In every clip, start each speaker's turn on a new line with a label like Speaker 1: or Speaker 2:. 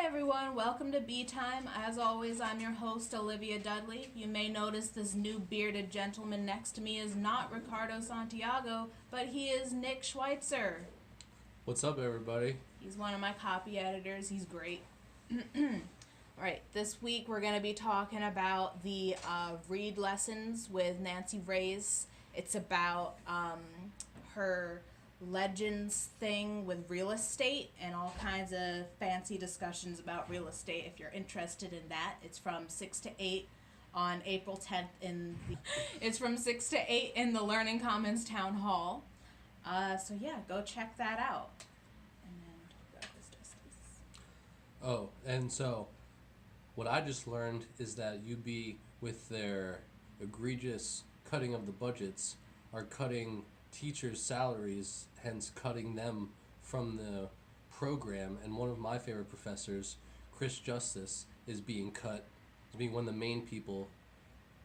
Speaker 1: everyone, welcome to B Time. As always, I'm your host, Olivia Dudley. You may notice this new bearded gentleman next to me is not Ricardo Santiago, but he is Nick Schweitzer.
Speaker 2: What's up, everybody?
Speaker 1: He's one of my copy editors. He's great. Alright, this week we're going to be talking about the read lessons with Nancy Reyes. It's about her legends thing with real estate and all kinds of fancy discussions about real estate. If you're interested in that, it's from 6 to 8 on April 10th it's from 6 to 8 in the Learning Commons Town Hall. So yeah, go check that out. And then talk about this justice.
Speaker 2: Oh, and so what I just learned is that UB, with their egregious cutting of the budgets, are cutting teachers' salaries, hence cutting them from the program. And one of my favorite professors, Chris Justice, is being one of the main people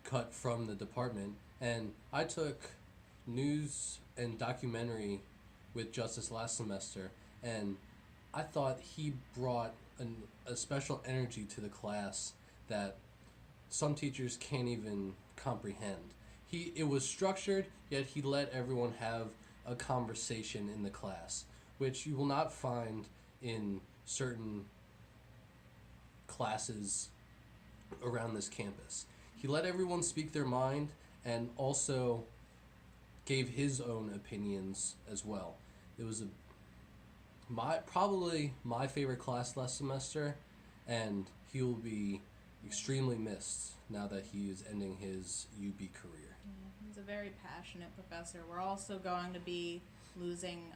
Speaker 2: cut from the department. And I took news and documentary with Justice last semester, and I thought he brought a special energy to the class that some teachers can't even comprehend. It was structured, yet he let everyone have a conversation in the class, which you will not find in certain classes around this campus. He let everyone speak their mind and also gave his own opinions as well. It was probably my favorite class last semester, and he will be extremely missed now that he is ending his UB career.
Speaker 1: He's a very passionate professor. We're also going to be losing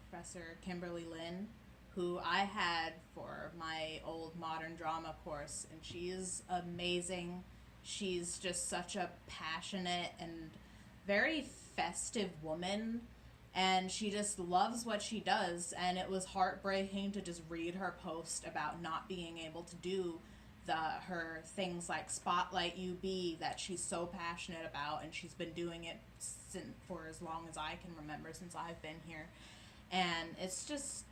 Speaker 1: Professor Kimberly Lynn, who I had for my old modern drama course, and she's amazing. She's just such a passionate and very festive woman, and she just loves what she does, and it was heartbreaking to just read her post about not being able to do her things like Spotlight UB that she's so passionate about, and she's been doing it for as long as I can remember, since I've been here. And it's just,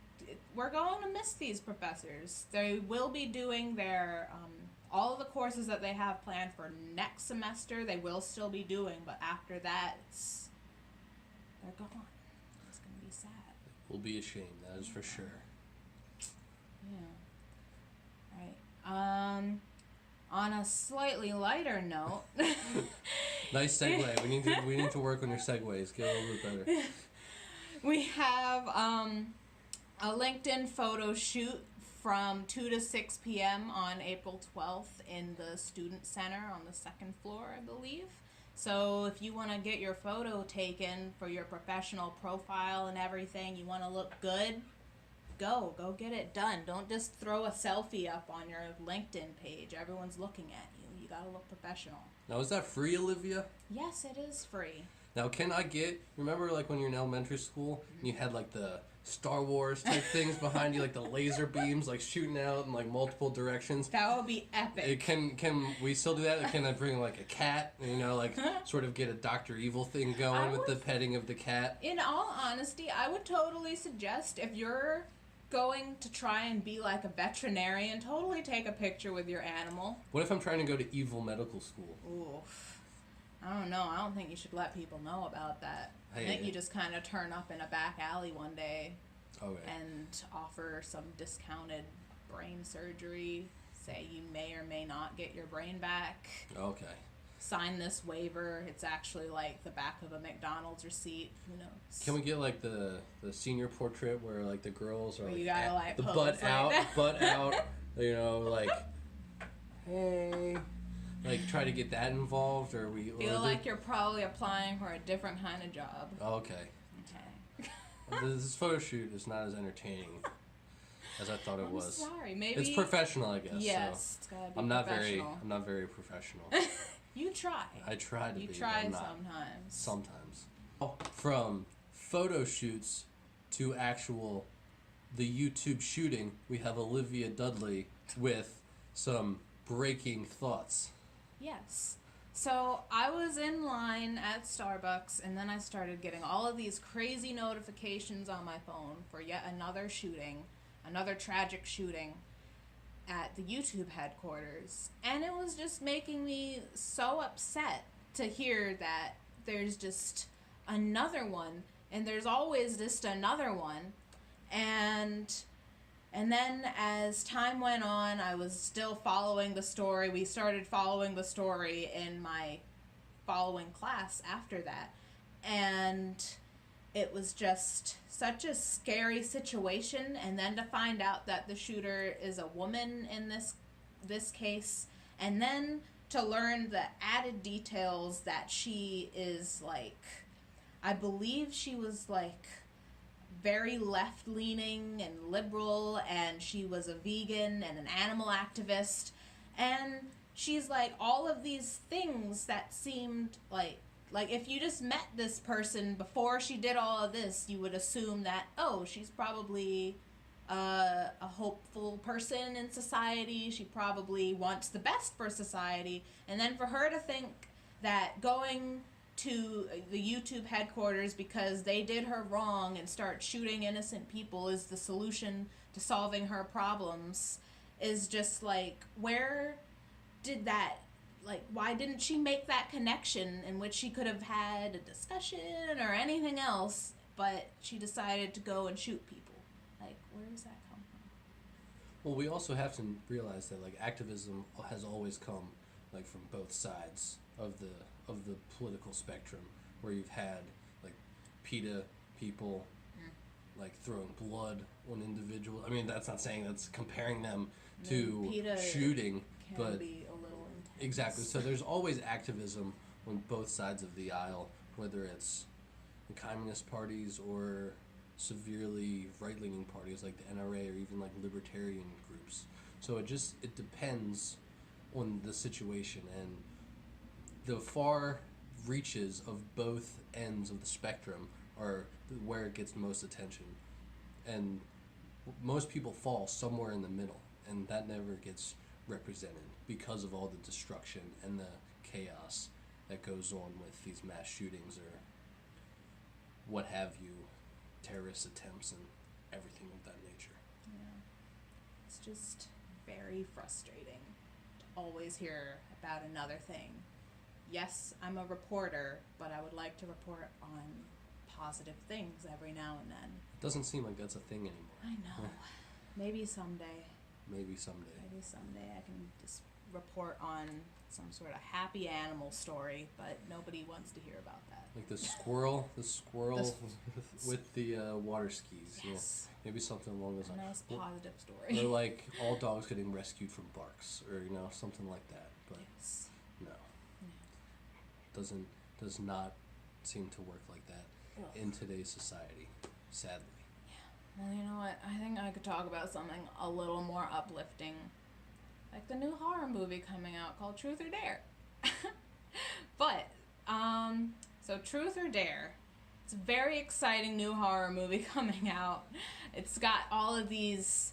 Speaker 1: we're going to miss these professors. They will be doing their all of the courses that they have planned for next semester, they will still be doing, but after that, they're gone. It's going to be sad.
Speaker 2: It will be a shame, that is for sure.
Speaker 1: Yeah. Right. On a slightly lighter note.
Speaker 2: Nice segue. We need to work on your segues. Get a little bit better.
Speaker 1: We have a LinkedIn photo shoot from 2 to 6 p.m. on April 12th in the Student Center on the second floor, I believe. So if you want to get your photo taken for your professional profile and everything, you want to look good, go get it done. Don't just throw a selfie up on your LinkedIn page. Everyone's looking at you. You gotta look professional.
Speaker 2: Now, is that free, Olivia?
Speaker 1: Yes, it is free.
Speaker 2: Now, remember like when you're in elementary school and you had like the Star Wars type things behind you, like the laser beams like shooting out in like multiple directions?
Speaker 1: That would be epic.
Speaker 2: Can we still do that? Can I bring like a cat, like sort of get a Dr. Evil thing going with the petting of the cat?
Speaker 1: In all honesty, I would totally suggest, if you're going to try and be like a veterinarian, totally take a picture with your animal.
Speaker 2: What if I'm trying to go to evil medical school?
Speaker 1: Oof. I don't know. I don't think you should let people know about that. I think you just kind of turn up in a back alley one day and offer some discounted brain surgery. Say you may or may not get your brain back.
Speaker 2: Okay.
Speaker 1: Sign this waiver. It's actually like the back of a McDonald's receipt. Who knows?
Speaker 2: Can we get like the senior portrait where like the girls are
Speaker 1: like you gotta, like
Speaker 2: the
Speaker 1: pose
Speaker 2: butt
Speaker 1: like
Speaker 2: out,
Speaker 1: that.
Speaker 2: butt out, like hey, like try to get that involved, or we
Speaker 1: feel like you're probably applying for a different kind of job.
Speaker 2: Okay. This photo shoot is not as entertaining as I thought it was.
Speaker 1: Sorry, maybe
Speaker 2: it's professional, I guess.
Speaker 1: Yes,
Speaker 2: so
Speaker 1: it's gotta be
Speaker 2: I'm
Speaker 1: professional.
Speaker 2: not very professional.
Speaker 1: You try.
Speaker 2: I try to be.
Speaker 1: You try
Speaker 2: sometimes.
Speaker 1: sometimes.
Speaker 2: From photo shoots to the YouTube shooting, we have Olivia Dudley with some breaking thoughts.
Speaker 1: Yes. So I was in line at Starbucks, and then I started getting all of these crazy notifications on my phone for yet another shooting, another tragic shooting. at the YouTube headquarters, and it was just making me so upset to hear that there's just another one, and there's always just another one, and then as time went on, I was still following the story. We started following the story in my following class after that, and it was just such a scary situation. And then to find out that the shooter is a woman in this case, and then to learn the added details that she is like, I believe she was like very left-leaning and liberal, and she was a vegan and an animal activist, and she's like all of these things that seemed like if you just met this person before she did all of this, you would assume that, oh, she's probably a hopeful person in society. She probably wants the best for society. And then for her to think that going to the YouTube headquarters because they did her wrong and start shooting innocent people is the solution to solving her problems is just like, where did that, like, why didn't she make that connection in which she could have had a discussion or anything else, but she decided to go and shoot people? Like, where does that come from?
Speaker 2: Well, we also have to realize that like activism has always come like from both sides of the political spectrum, where you've had like PETA people like throwing blood on individuals. I mean, that's not saying that's comparing them to
Speaker 1: PETA
Speaker 2: shooting,
Speaker 1: can
Speaker 2: but
Speaker 1: be a little intense.
Speaker 2: exactly. So there's always activism on both sides of the aisle, whether it's the communist parties or severely right-leaning parties like the NRA or even like libertarian groups. So it depends on the situation, and the far reaches of both ends of the spectrum are where it gets the most attention, and most people fall somewhere in the middle, and that never gets represented because of all the destruction and the chaos that goes on with these mass shootings or what have you, terrorist attempts and everything of that nature.
Speaker 1: Yeah. It's just very frustrating to always hear about another thing. Yes, I'm a reporter, but I would like to report on positive things every now and then.
Speaker 2: It doesn't seem like that's a thing anymore.
Speaker 1: I know. Maybe someday.
Speaker 2: Maybe someday.
Speaker 1: Maybe someday I can just report on some sort of happy animal story, but nobody wants to hear about that.
Speaker 2: Like the squirrel with the water skis.
Speaker 1: Yes.
Speaker 2: Yeah, maybe something along those
Speaker 1: A
Speaker 2: lines.
Speaker 1: nice positive story.
Speaker 2: Or like all dogs getting rescued from barks, or something like that. But
Speaker 1: Yes.
Speaker 2: no,
Speaker 1: Yeah.
Speaker 2: does not seem to work like that
Speaker 1: Ugh.
Speaker 2: in today's society, sadly.
Speaker 1: Well, you know what? I think I could talk about something a little more uplifting. Like the new horror movie coming out called Truth or Dare. But, so Truth or Dare. It's a very exciting new horror movie coming out. It's got all of these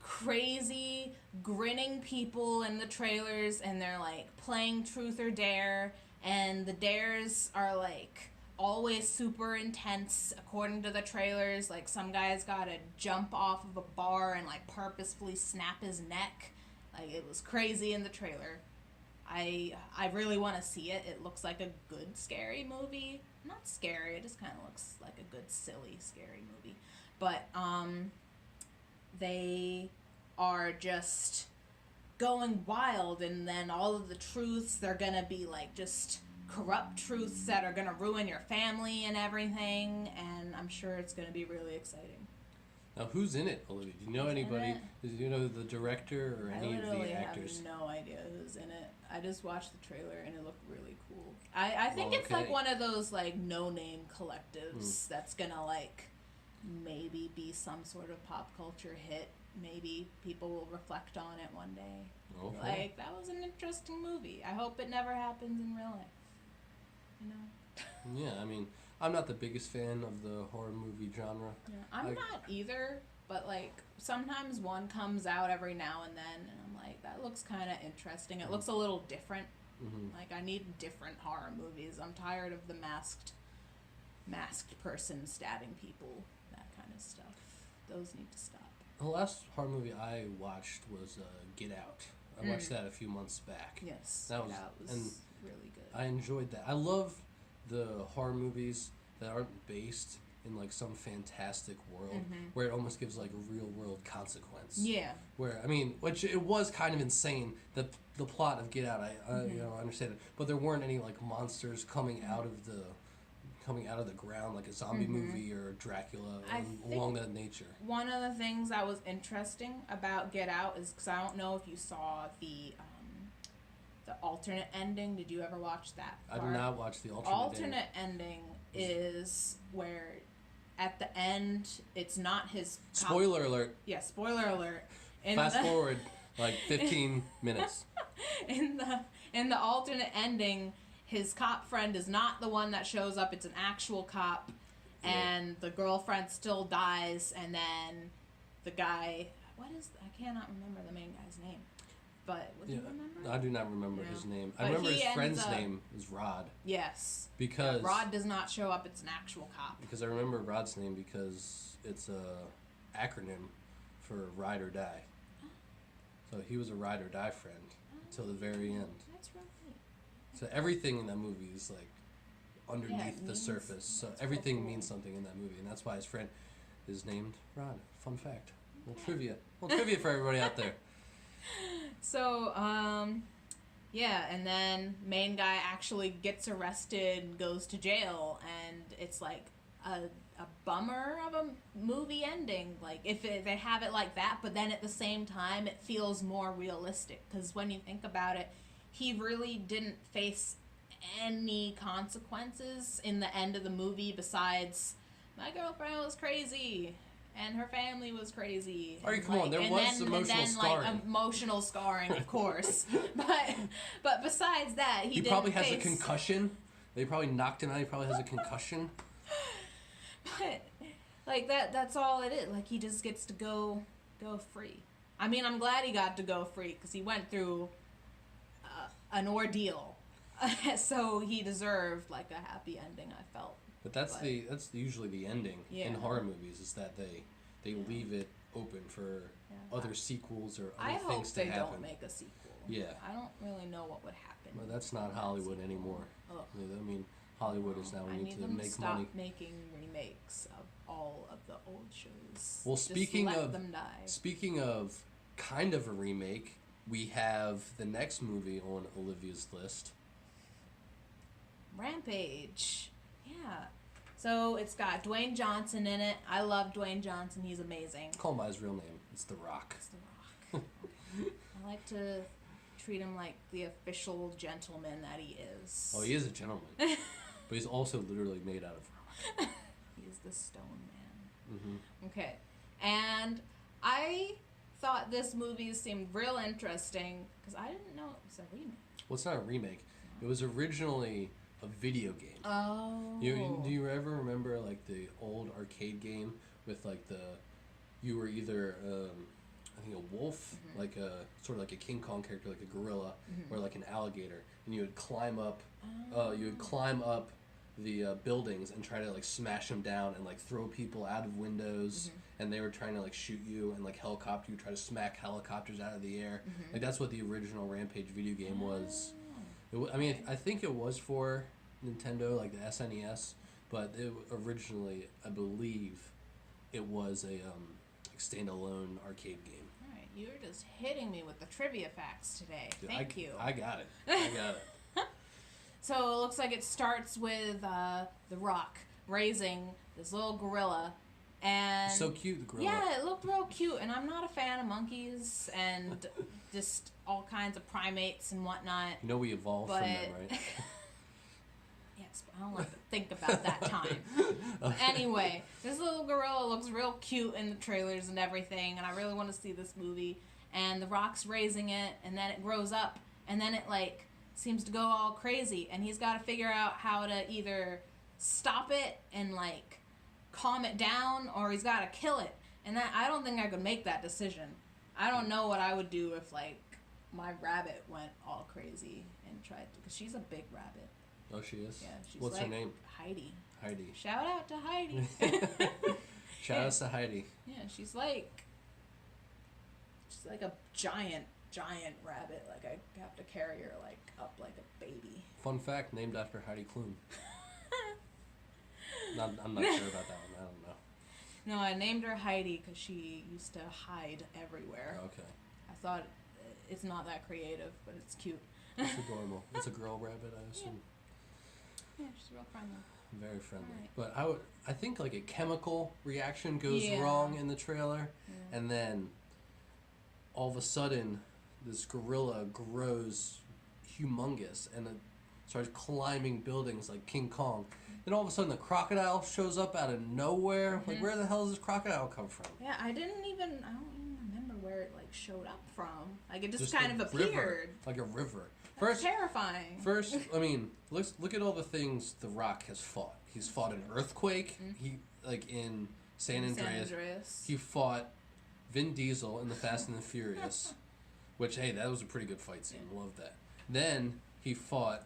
Speaker 1: crazy, grinning people in the trailers, and they're like playing Truth or Dare, and the dares are like always super intense according to the trailers. Like some guy's gotta jump off of a bar and like purposefully snap his neck. Like it was crazy in the trailer. I really want to see it. It looks like a good scary movie. Not scary, it just kind of looks like a good silly scary movie. But they are just going wild, and then all of the truths, they're gonna be like just corrupt truths that are gonna ruin your family and everything, and I'm sure it's gonna be really exciting.
Speaker 2: Now, who's in it, Olivia? Do you know
Speaker 1: Who's in
Speaker 2: anybody?
Speaker 1: it?
Speaker 2: Do you know the director or any of the actors?
Speaker 1: I have no idea who's in it. I just watched the trailer and it looked really cool. I think
Speaker 2: Well,
Speaker 1: it's like
Speaker 2: okay.
Speaker 1: one of those like no-name collectives that's gonna like maybe be some sort of pop culture hit. Maybe people will reflect on it one day.
Speaker 2: Okay.
Speaker 1: Like, that was an interesting movie. I hope it never happens in real life. You know?
Speaker 2: Yeah, I mean, I'm not the biggest fan of the horror movie genre.
Speaker 1: Yeah, I'm
Speaker 2: Like-
Speaker 1: not either, but like sometimes one comes out every now and then, and I'm like, that looks kind of interesting. It looks a little different.
Speaker 2: Mm-hmm.
Speaker 1: Like, I need different horror movies. I'm tired of the masked person stabbing people, that kind of stuff. Those need to stop.
Speaker 2: The last horror movie I watched was Get Out. I watched that a few months back.
Speaker 1: Yes,
Speaker 2: that
Speaker 1: was really good.
Speaker 2: I enjoyed that. I love the horror movies that aren't based in like some fantastic world where it almost gives like a real world consequence.
Speaker 1: Yeah.
Speaker 2: Where which it was kind of insane. The plot of Get Out, I understand it, but there weren't any like monsters coming out of the ground like a zombie movie or Dracula or along that nature.
Speaker 1: One of the things that was interesting about Get Out is because I don't know if you saw the alternate ending. Did you ever watch that part?
Speaker 2: I did not watch the alternate
Speaker 1: ending is where at the end it's not his
Speaker 2: spoiler alert.
Speaker 1: Yeah, spoiler alert.
Speaker 2: Fast forward like 15 minutes.
Speaker 1: In the alternate ending, his cop friend is not the one that shows up. It's an actual cop, and the girlfriend still dies, and then the guy, I cannot remember the main guy's name, but do you remember?
Speaker 2: I do not remember his name. I remember his friend's name is Rod.
Speaker 1: Yes.
Speaker 2: Because
Speaker 1: Rod does not show up. It's an actual cop.
Speaker 2: Because I remember Rod's name because it's a acronym for Ride or Die. So he was a ride or die friend until the very end.
Speaker 1: That's right.
Speaker 2: So everything in that movie is like underneath the surface. So everything means something in that movie, and that's why his friend is named Rod. Fun fact. Little trivia for everybody out there.
Speaker 1: So, and then main guy actually gets arrested, goes to jail, and it's like a bummer of a movie ending. Like, if they have it like that, but then at the same time, it feels more realistic. Because when you think about it, he really didn't face any consequences in the end of the movie besides, my girlfriend was crazy. And her family was crazy.
Speaker 2: All right, come on. There was emotional scarring.
Speaker 1: Like, emotional scarring, of course. but besides that, he
Speaker 2: probably has a concussion. They probably knocked him out. He probably has a concussion.
Speaker 1: But, like, that's all it is. Like, he just gets to go free. I mean, I'm glad he got to go free because he went through an ordeal. So he deserved, like, a happy ending, I felt.
Speaker 2: But that's usually the ending in horror movies, is that they leave it open for other sequels or other things to happen.
Speaker 1: I hope they don't make a sequel.
Speaker 2: Yeah.
Speaker 1: I don't really know what would happen.
Speaker 2: Well, that's not Hollywood anymore.
Speaker 1: Ugh.
Speaker 2: I mean, Hollywood is now we need to make money. I need them to stop
Speaker 1: making remakes of all of the old shows.
Speaker 2: Well, speaking
Speaker 1: let them die.
Speaker 2: Speaking of kind of a remake, we have the next movie on Olivia's list.
Speaker 1: Rampage. Yeah. So it's got Dwayne Johnson in it. I love Dwayne Johnson. He's amazing.
Speaker 2: Call him by his real name. It's The Rock.
Speaker 1: It's The Rock. Okay. I like to treat him like the official gentleman that he is.
Speaker 2: Oh, he is a gentleman. But he's also literally made out of rock.
Speaker 1: He is the stone man.
Speaker 2: Mm-hmm.
Speaker 1: Okay. And I thought this movie seemed real interesting because I didn't know it was a remake.
Speaker 2: Well, it's not a remake. It was originally a video game.
Speaker 1: Oh.
Speaker 2: Do you ever remember like the old arcade game with like you were either I think a wolf, like a sort of like a King Kong character, like a gorilla, or like an alligator, and you would climb up. The buildings and try to like smash them down and like throw people out of windows, and they were trying to like shoot you and like helicopter you, try to smack helicopters out of the air. Like that's what the original Rampage video game was. I think it was for Nintendo, like the SNES, but originally, I believe, it was a standalone arcade game.
Speaker 1: All right, you're just hitting me with the trivia facts today. Thank you.
Speaker 2: I got it.
Speaker 1: So it looks like it starts with The Rock raising this little gorilla. And
Speaker 2: so cute, the gorilla.
Speaker 1: Yeah, it looked real cute, and I'm not a fan of monkeys and just all kinds of primates and whatnot.
Speaker 2: You know we evolved from them, right?
Speaker 1: Yes, but I don't like to think about that time. Okay. Anyway, this little gorilla looks real cute in the trailers and everything, and I really want to see this movie. And The Rock's raising it, and then it grows up, and then it like seems to go all crazy, and he's got to figure out how to either stop it and like calm it down, or he's got to kill it. And I don't think I could make that decision. I don't know what I would do if like my rabbit went all crazy and tried to, because she's a big rabbit.
Speaker 2: Oh, she is?
Speaker 1: Yeah. She's
Speaker 2: What's
Speaker 1: like
Speaker 2: her name?
Speaker 1: Heidi.
Speaker 2: Heidi.
Speaker 1: Shout out to Heidi.
Speaker 2: Shout out to Heidi.
Speaker 1: Yeah, she's like She's like a giant rabbit. Like I have to carry her like up like a baby.
Speaker 2: Fun fact, named after Heidi Klum. I'm not sure about that one. I don't know.
Speaker 1: No, I named her Heidi because she used to hide everywhere.
Speaker 2: Okay.
Speaker 1: I thought it's not that creative, but it's cute.
Speaker 2: It's adorable. It's a girl rabbit, I assume.
Speaker 1: Yeah, she's real friendly.
Speaker 2: Very friendly.
Speaker 1: Right.
Speaker 2: But I think like a chemical reaction goes wrong in the trailer, and then all of a sudden this gorilla grows humongous and it starts climbing buildings like King Kong. Then all of a sudden the crocodile shows up out of nowhere. Like, where the hell does this crocodile come from?
Speaker 1: Yeah, I don't even remember where it like showed up from. Like it just
Speaker 2: a
Speaker 1: kind of appeared.
Speaker 2: River, like a river.
Speaker 1: That's terrifying.
Speaker 2: First, I mean, look at all the things The Rock has fought. He's fought an earthquake. He like in San Andreas. He fought Vin Diesel in the Fast and the Furious, which hey, that was a pretty good fight scene. Love that. Then he fought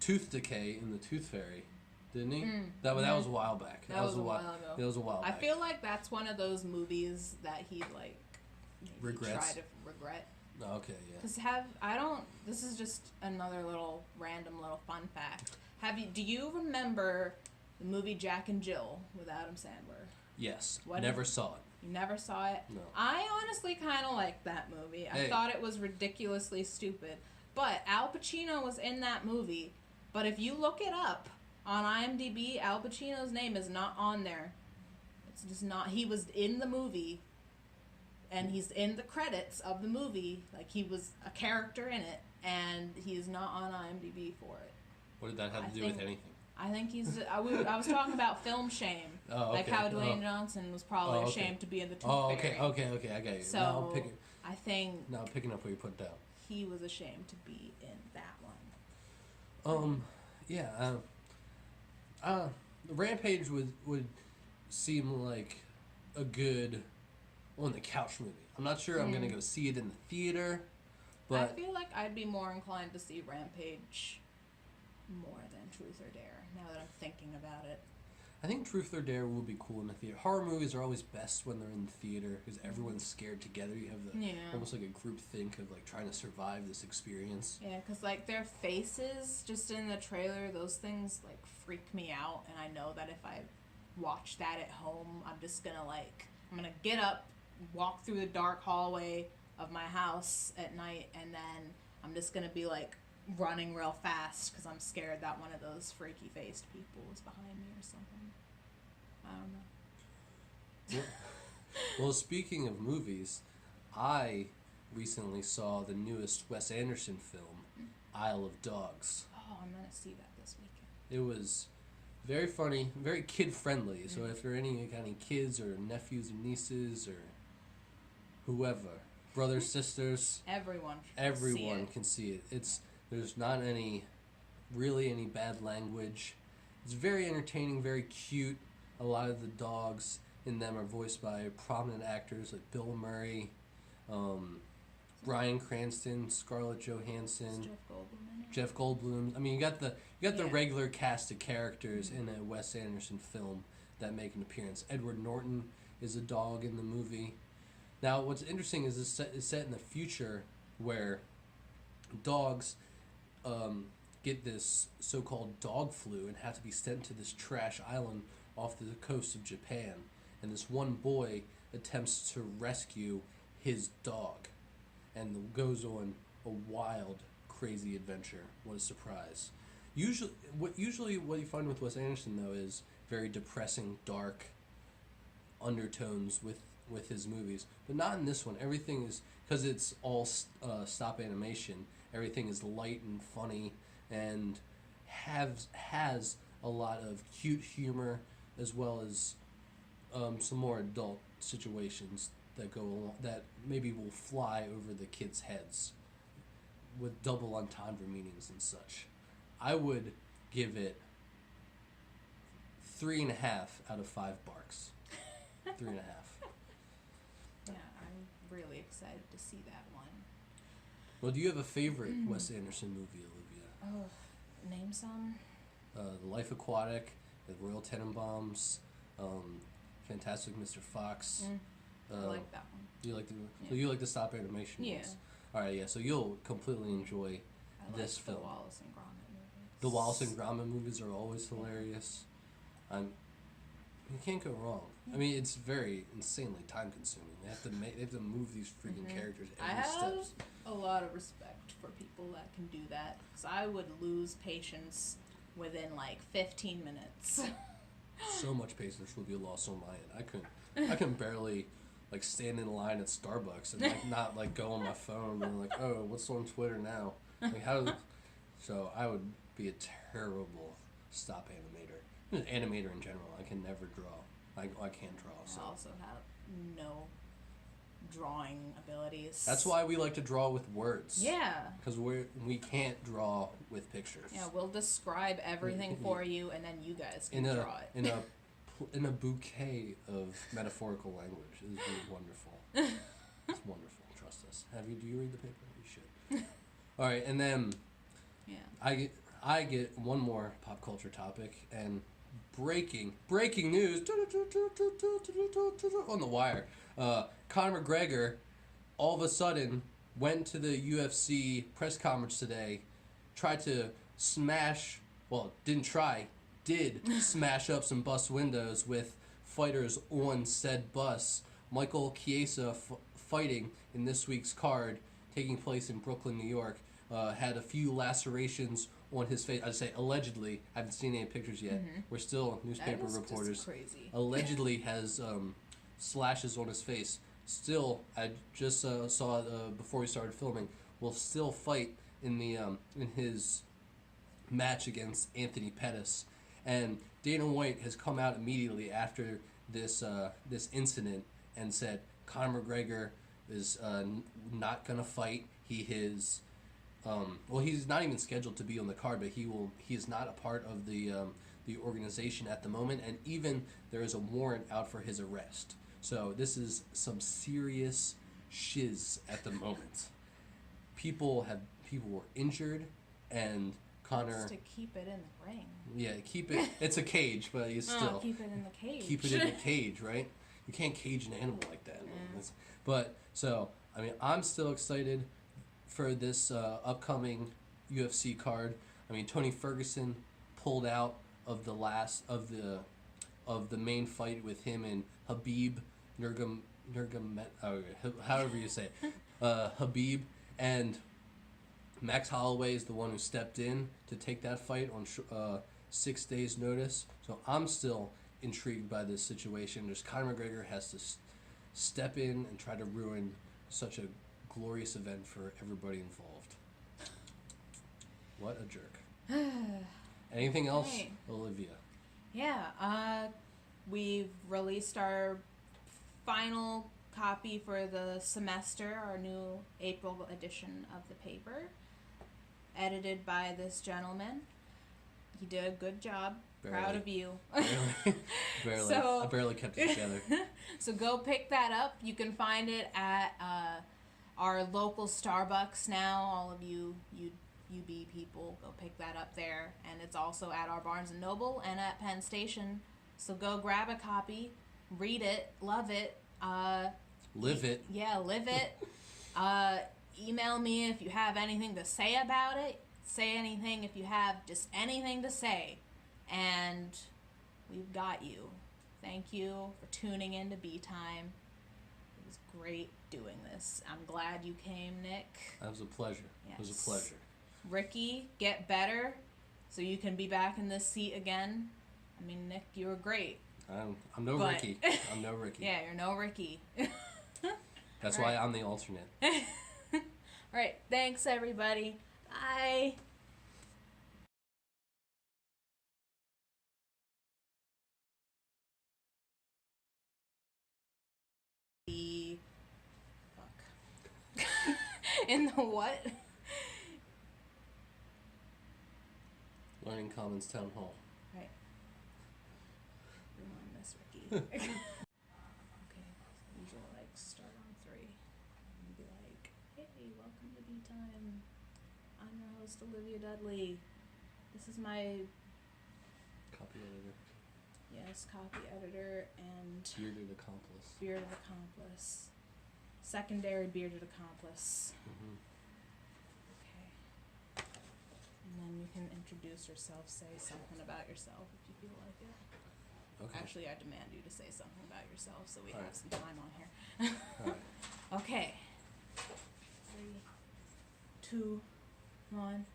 Speaker 2: Tooth Decay in the Tooth Fairy, didn't he? That was a while back.
Speaker 1: That was a while ago.
Speaker 2: That was a while back.
Speaker 1: I feel like that's one of those movies that he like
Speaker 2: regrets.
Speaker 1: Try to regret.
Speaker 2: Okay, yeah.
Speaker 1: Because this is just another random little fun fact. Do you remember the movie Jack and Jill with Adam Sandler?
Speaker 2: Yes. Never saw it.
Speaker 1: You never saw it?
Speaker 2: No.
Speaker 1: I honestly kind of liked that movie. I thought it was ridiculously stupid. But Al Pacino was in that movie. But if you look it up on IMDb, Al Pacino's name is not on there. It's just not. He was in the movie. And he's in the credits of the movie, like he was a character in it, and he's not on IMDb for it.
Speaker 2: What did that have to do with anything?
Speaker 1: I think he's. I was talking about film shame, like how Dwayne Johnson was probably ashamed to be in the Tooth Fairy.
Speaker 2: Okay, I got you.
Speaker 1: So I think
Speaker 2: now I'm picking up what you put down.
Speaker 1: He was ashamed to be in that one.
Speaker 2: Rampage would seem like a good on the couch movie. I'm not sure I'm gonna go see it in the theater, but
Speaker 1: I feel like I'd be more inclined to see Rampage more than Truth or Dare. Now that I'm thinking about it,
Speaker 2: I think Truth or Dare will be cool in the theater. Horror movies are always best when they're in the theater because everyone's scared together. You have almost like a group think of like trying to survive this experience.
Speaker 1: Yeah, because like their faces just in the trailer, those things like freak me out, and I know that if I watch that at home, I'm gonna get up, walk through the dark hallway of my house at night, and then I'm just gonna be like running real fast because I'm scared that one of those freaky faced people is behind me or something. I don't know.
Speaker 2: Well, speaking of movies, I recently saw the newest Wes Anderson film, Isle of Dogs.
Speaker 1: Oh, I'm gonna see that this weekend.
Speaker 2: It was very funny, very kid friendly. So if there are any kids or nephews or nieces or whoever, brothers, sisters,
Speaker 1: everyone
Speaker 2: can see it. There's not any bad language. It's very entertaining, very cute. A lot of the dogs in them are voiced by prominent actors like Bill Murray, Bryan Cranston, Scarlett Johansson, Jeff Goldblum. I mean, you got the regular cast of characters in a Wes Anderson film that make an appearance. Edward Norton is a dog in the movie. Now, what's interesting is it's set in the future where dogs get this so-called dog flu and have to be sent to this trash island off the coast of Japan. And this one boy attempts to rescue his dog and goes on a wild, crazy adventure. What a surprise. Usually what you find with Wes Anderson, though, is very depressing, dark undertones with his movies. But not in this one. Everything is, because it's all stop animation, everything is light and funny and has a lot of cute humor as well as some more adult situations that go along, that maybe will fly over the kids' heads with double entendre meanings and such. I would give it 3.5 out of 5 barks. 3.5.
Speaker 1: Yeah, I'm really excited to see that one.
Speaker 2: Well, do you have a favorite Wes Anderson movie, Olivia?
Speaker 1: Oh, name some.
Speaker 2: The Life Aquatic, The Royal Tenenbaums, Fantastic Mr. Fox,
Speaker 1: I like that one.
Speaker 2: You like the so you like the stop animation ones. All right, yeah. So you'll completely enjoy this film.
Speaker 1: The Wallace and Gromit movies.
Speaker 2: The Wallace and Gromit movies are always hilarious. You can't go wrong. I mean, it's very insanely time consuming. They have to move these freaking characters every steps.
Speaker 1: I have a lot of respect for people that can do that, because I would lose patience within like 15 minutes.
Speaker 2: So much patience would be lost on my end. I couldn't barely like stand in line at Starbucks and like not like go on my phone and like, oh, what's on Twitter now? Like so I would be a terrible stop animator. An animator in general. I can never draw. I can't draw. So.
Speaker 1: I also have no drawing abilities.
Speaker 2: That's why we like to draw with words.
Speaker 1: Yeah.
Speaker 2: Because we can't draw with pictures.
Speaker 1: Yeah, we'll describe everything for you, and then you guys can draw it.
Speaker 2: In a bouquet of metaphorical language. It is really wonderful. It's wonderful. Trust us. Do you read the paper? You should. All right, and then I get one more pop culture topic, and breaking news on the wire. Conor McGregor all of a sudden went to the UFC press conference today, tried to did smash up some bus windows with fighters on said bus. Michael Chiesa fighting in this week's card, taking place in Brooklyn, New York, had a few lacerations on his face. I'd say allegedly. I haven't seen any pictures yet. We're still newspaper reporters.
Speaker 1: Just crazy.
Speaker 2: Allegedly has slashes on his face. Still, I just saw before we started filming. Will still fight in the in his match against Anthony Pettis. And Dana White has come out immediately after this incident and said Conor McGregor is not gonna fight. He is he's not even scheduled to be on the card, but he is not a part of the organization at the moment, and even there is a warrant out for his arrest. So this is some serious shiz at the moment. People were injured, and Conor
Speaker 1: just to keep it in the ring.
Speaker 2: Yeah, keep it. It's a cage, but you still
Speaker 1: keep it in the cage.
Speaker 2: Keep it in the cage, right? You can't cage an animal like that. But so I mean, I'm still excited for this upcoming UFC card. I mean, Tony Ferguson pulled out of the main fight with him and Habib however you say it, Habib, and Max Holloway is the one who stepped in to take that fight on 6 days' notice. So I'm still intrigued by this situation. Just Conor McGregor has to step in and try to ruin such a glorious event for everybody involved. What a jerk. Anything else,
Speaker 1: hey.
Speaker 2: Olivia?
Speaker 1: Yeah, we've released our final copy for the semester, our new April edition of the paper, edited by this gentleman. He did a good job.
Speaker 2: Barely.
Speaker 1: Proud of you.
Speaker 2: Barely.
Speaker 1: So,
Speaker 2: I barely kept it together.
Speaker 1: So go pick that up. You can find it at our local Starbucks now. All of you UB people, go pick that up there. And it's also at our Barnes & Noble and at Penn Station. So go grab a copy, read it, love it.
Speaker 2: Live it.
Speaker 1: Yeah, live it. Email me if you have anything to say about it. Say anything if you have just anything to say. And we've got you. Thank you for tuning in to Bee Time. It was great doing this. I'm glad you came, Nick.
Speaker 2: That was a pleasure. Yes. It was a pleasure.
Speaker 1: Ricky, get better so you can be back in this seat again. I mean, Nick, you were great.
Speaker 2: I'm no Ricky. I'm no Ricky.
Speaker 1: Yeah, you're no Ricky.
Speaker 2: That's why I'm the alternate.
Speaker 1: All right. Thanks, everybody. Bye. Fuck. In the what?
Speaker 2: Learning Commons Town Hall.
Speaker 1: Right. Everyone miss Ricky. Okay. Usually start on 3. And be like, hey, welcome to Bee Time. I'm your host, Olivia Dudley. This is my...
Speaker 2: Copy editor.
Speaker 1: Yes, copy editor and
Speaker 2: Bearded accomplice.
Speaker 1: bearded accomplice. Secondary bearded accomplice.
Speaker 2: Mm-hmm.
Speaker 1: Okay. And then you can introduce yourself, say something about yourself if you feel like it.
Speaker 2: Okay.
Speaker 1: Actually, I demand you to say something about yourself so we
Speaker 2: All
Speaker 1: have
Speaker 2: right.
Speaker 1: some time on here.
Speaker 2: All right.
Speaker 1: Okay. 3, 2, 1.